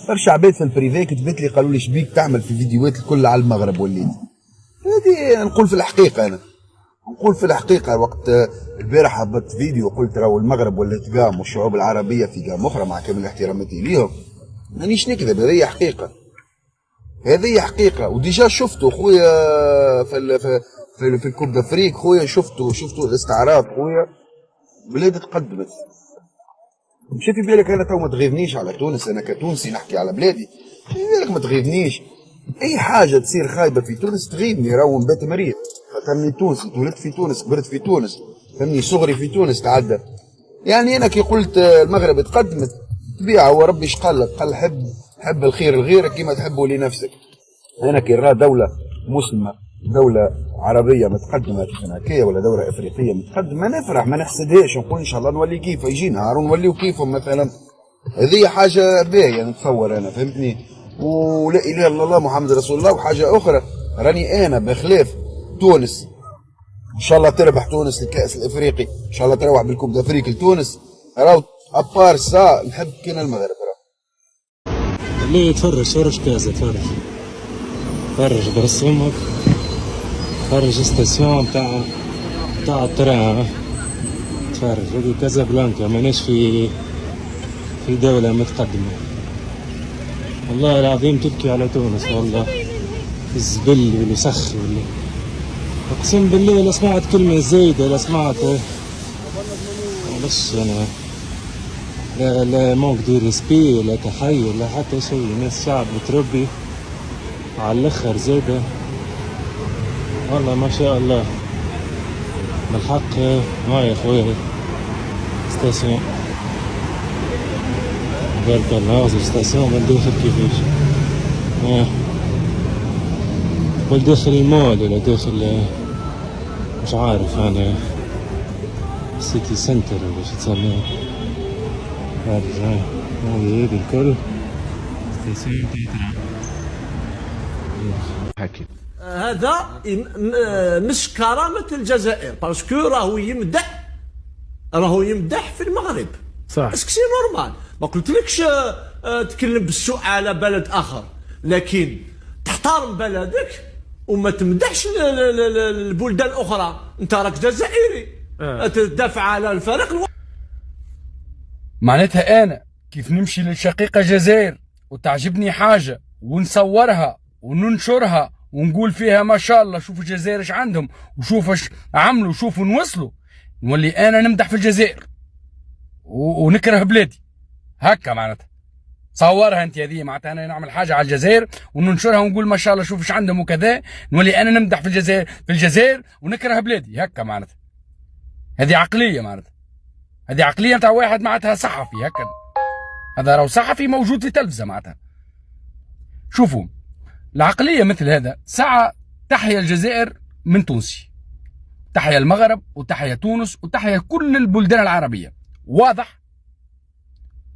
برشا عباد في البريفي كتبت لي قالوا لي شبيك تعمل في فيديوهات الكل على المغرب وليت. هذه نقول في الحقيقه، انا نقول في الحقيقه. وقت البارح هبطت فيديو قلت راهو المغرب ولات قام والشعوب العربيه في قام اخرى، مع كامل احتراماتي ليهم مانيش نكذب، هذه حقيقه، هذه حقيقه. وديجا شفتوا خويا في الكوب دافريك خويا، شفتوا الاستعراض خويا، بلاد تقدمت. مشي في بالك انا تو ما تغيظنيش على تونس، انا كتونسي نحكي على بلادي، في بالك ما تغيظنيش اي حاجه تصير خايبه في تونس تغيظني، راهو نبات مريض، خاطرني تونسي، تولدت في تونس، كبرت في تونس، فهمني، صغري في تونس تعدى. يعني انا كي قلت المغرب تقدمت طبيعه، هو ربي قال لك، قال حب الخير لغيرك كما تحبه لنفسك. انا كي نرى دوله مسلمه، دوله عربيه متقدمه كيف هكايا، ولا دوله افريقيه متقدمه، نفرح ما نحسدهاش، نقول ان شاء الله نولي كيف، يجي نهار ونوليو كيفهم مثلا. هذه حاجه باهيه نتصور انا، فهمتني. ولا اله الا الله محمد رسول الله. وحاجه اخرى، راني انا بخلاف تونس ان شاء الله تربح تونس الكاس الافريقي، ان شاء الله تروح بالكوب دافريك لتونس، راهو ابار سا نحب كان المغرب. راهو ليه تفرج كاس، تفرج برسمك، تفرج ستاسيون تاع التران، تفرج هذه كازابلانكا، ماناش في دولة متقدمة. والله العظيم تبكي على تونس، والله الزبل والوسخ اقسم بالله لا سمعت كلمة زايدة، لا سمعت، معلش انا لا مونك دو ريسبي، لا تحير، لا حتى شيء. ناس شعب متربي على الاخر زاده، والله ما شاء الله بالحق. هاي يا خويا ستاسيون، بارك الله، ستاسيون من داخل كيفاش، ولا داخل المول ولا داخل مش عارف انا سيتي سنتر ولا شو تسميه، عارف. هذه الكل ستاسيون تيترا. حكي هذا مش كرامة الجزائر، باسكو راهو يمدح في المغرب، صح. اسكو سي نورمال، ما قلتلكش تكلم بالسوء على بلد اخر، لكن تحترم بلدك وما تمدحش البلدان الاخرى. انت راك جزائري، تدافع على الفريق معناتها انا كيف نمشي للشقيقة جزائر وتعجبني حاجة ونصورها وننشرها ونقول فيها ما شاء الله شوفوا الجزائر ايش عندهم وشوفوا ايش عملوا وشوفوا نوصلوا، نولي انا نمدح في الجزائر ونكره بلادي هكا؟ معناتها صورها انت هذه، معناتها انا نعمل حاجه على الجزائر وننشرها ونقول ما شاء الله شوفوا ايش عندهم وكذا، نولي انا نمدح في الجزائر ونكره بلادي هكا؟ معناتها هذه عقليه، معناتها هذه عقليه نتاع واحد معناتها صحفي هكا. هذا راهو صحفي موجود في تلفزه. معناتها شوفوا العقلية مثل هذا، ساعة تحيا الجزائر من تونسي، تحيا المغرب وتحيا تونس وتحيا كل البلدان العربية، واضح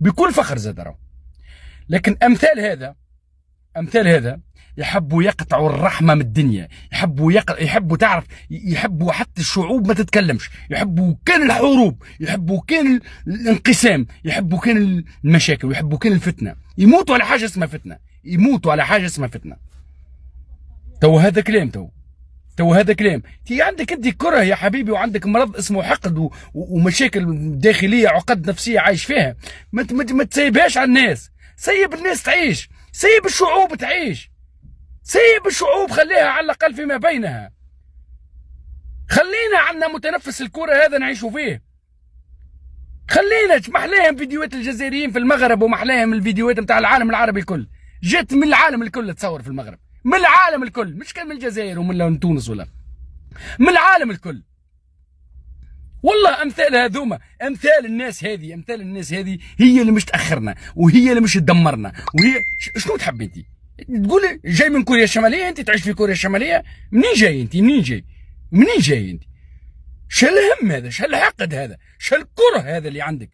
بكل فخر زاد راهو. لكن أمثال هذا يحبوا يقطعوا الرحمة من الدنيا، يحبوا تعرف، يحبوا حتى الشعوب ما تتكلمش، يحبوا كان الحروب، يحبوا كان الانقسام، يحبوا كان المشاكل، ويحبوا كان الفتنة، يموتوا على حاجة اسمها فتنة، يموتوا على حاجة اسمها فتنة. تو هذا كلام، تو هذا كلام. تي عندك انت كره يا حبيبي، وعندك مرض اسمه حقد ومشاكل داخلية، عقد نفسية عايش فيها، ما تسيبهاش على الناس، سيب الناس تعيش، سيب الشعوب تعيش، سيب الشعوب خليها على الأقل فيما بينها. خلينا عندنا متنفس الكرة هذا نعيشوا فيه، خلينا محلاهم فيديوهات الجزائريين في المغرب، ومحلاهم الفيديوهات نتاع العالم العربي الكل، جات من العالم الكل تصور في المغرب، من العالم الكل، مش كان من الجزائر ومن تونس ولا من العالم الكل. والله امثال هذوما، امثال الناس هذه هي اللي مش تاخرنا، وهي اللي مش تدمرنا، وهي شنو تحب انت؟ تقول جاي من كوريا الشماليه، انت تعيش في كوريا الشماليه؟ منين جاي انت؟ منين جاي انت؟ شو الهم هذا؟ شو الحقد هذا؟ شو الكره هذا اللي عندك؟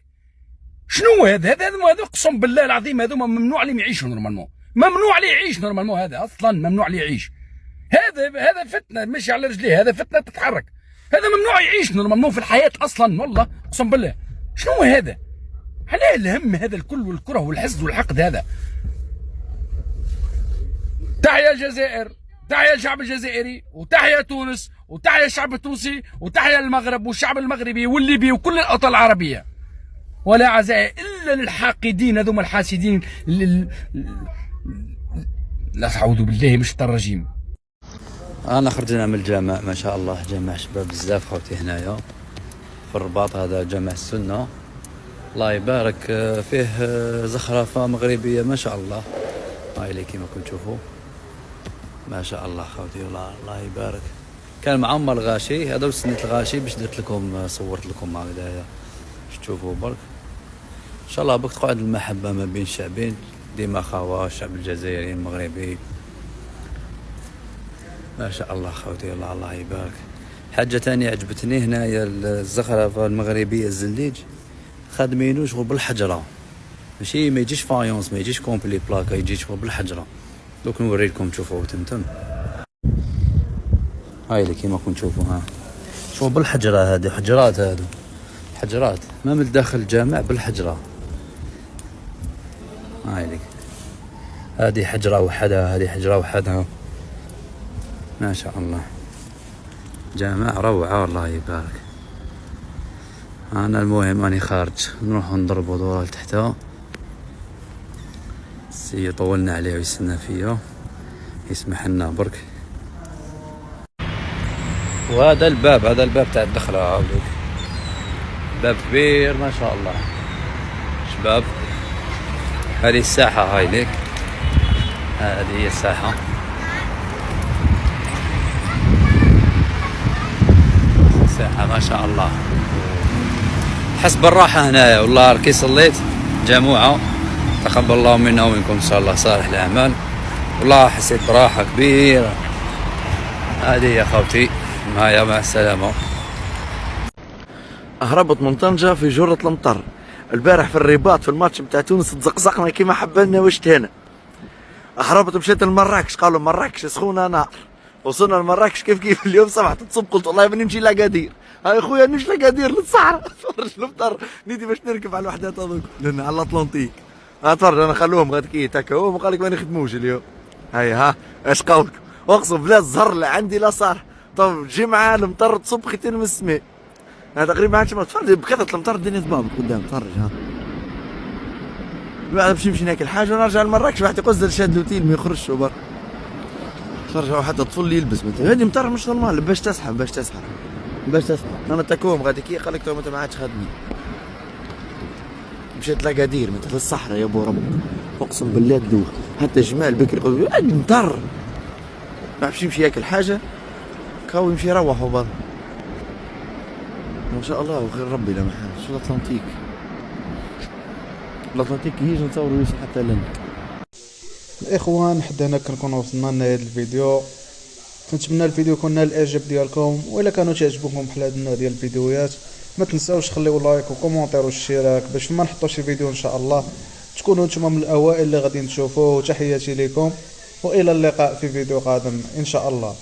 شنو هذا اقسم بالله العظيم هذوما ممنوع عليهم يعيشوا نورمالمون، ممنوع عليه يعيش نورمالمون، هذا اصلا ممنوع عليه يعيش. هذا فتنه ماشي على رجليه، هذا فتنه تتحرك، هذا ممنوع يعيش نورمالمون في الحياه اصلا، والله اقسم بالله. شنو هذا؟ علاه الهم هذا الكل والكره والحسد والحقد هذا؟ تحيا الجزائر، تحيا الشعب الجزائري، وتحيا تونس، وتحيا الشعب التونسي، وتحيا المغرب والشعب المغربي والليبي وكل الأوطان العربية. ولا عزاء إلا للحاقدين هذوما الحاسدين لا أعوذ بالله من الشيطان الرجيم. أنا خرجنا من الجامع ما شاء الله، جامع شباب بزاف خوتي هنايا في الرباط. هذا جامع السنة الله يبارك، فيه زخرفة مغربية ما شاء الله. هاي اللي كيما كنتم تشوفوا ما شاء الله خوتي، الله يبارك. كان معهم الغاشي، هذا سنة الغاشي باش درت لكم صورت لكم هكذايا باش تشوفوا برك. ان شاء الله بك تقعد المحبة ما بين الشعبين ديما خوا، الشعب الجزائري المغربي ما شاء الله خوتي. الله يبارك. حاجة تانية عجبتني هنايا الزخرفة المغربية الزليج خادمينو شغل بالحجرة، ماشي ما يجيش فايونس، ما يجيش كومبلي بلاكا، يجي شغل بالحجرة. دوك نوريلكم تشوفوا تمتم. هاي اللي كيما كنتم تشوفوا، ها شغل بالحجرة، هذه حجرات، هادو حجرات ما من داخل الجامع بالحجرة. هاي لك هذه حجرة وحدها، هذه حجرة وحدها ما شاء الله. جامع روعة الله يبارك. أنا المهم أني خارج، نروح نضربوا دورة لتحتها. السي طولنا عليه ويستنى فيا، يسمح لنا برك. وهذا الباب، هذا الباب تاع الدخلة، هاوليك باب كبير ما شاء الله شباب. هذه الساحة، هاي ليك هذه هي الساحة. ساحة ما شاء الله، حس بالراحة هنايا والله. كي صليت جماعة تقبل الله منا ومنكم إن شاء الله صالح الأعمال، والله حسيت براحة كبيرة. هذه يا خوتي معايا، مع السلامة. هربت من طنجة في جرة المطر. البارح في الرباط في الماتش بتاع تونس تزقزقنا كيما حبلنا واشتهينا. هربت مشيت لمراكش، قالوا مراكش سخونة نار. وصلنا لمراكش كيف اليوم صبحت تصب، قلت والله بنمشي لاكادير. هاي خويا نمشي لاكادير للصحراء. تفرج المطر نيتي باش نركب على الوحدات هذوك لان على الاطلنطيك. تفرج انا خلوهم غير كي هكا، هو قال لك ما نخدموش اليوم. هاي ها اش قولكم؟ اقسم بالله الزهر اللي عندي لا صار. طب جمعة المطر تصب خيتين من السماء. تقريبا ما عادش تفرج بكثرة المطر الدنيا ضبابط قدام. تفرج ها بعد باش نمشي ناكل حاجة ونرجع لمراكش. واحد يقصد شاد لوتيل ما يخرجش برك. تفرج حتى الطفل يلبس هذه مطر مش نورمال. باش تسحب انا تاكوهم غادي كي قال لك تو انت ما عادش خادمين. مشيت لاكادير مثل الصحراء يا بو رب، اقسم بالله تدوخ. حتى جمال بكري يقول مطر ما باش يمشي ياكل حاجة كاو يمشي يروحوا برا. ما شاء الله وخير ربي لا محال. شو الأطلنطيك يجي نصوروا يوصل حتى لنا. الاخوان حتى هنا كنكون وصلنا لهذا الفيديو. كنتمنى الفيديو يكون نال الاعجاب ديالكم، والا كانوا تعجبوكم بحال هاد النوع ديال الفيديوهات ما تنساوش خليو لايك وكومونتير واشتراك باش ما نحطوا شي فيديو ان شاء الله تكونوا نتوما من الاوائل اللي غادي تشوفوه. تحياتي لكم والى اللقاء في فيديو قادم ان شاء الله.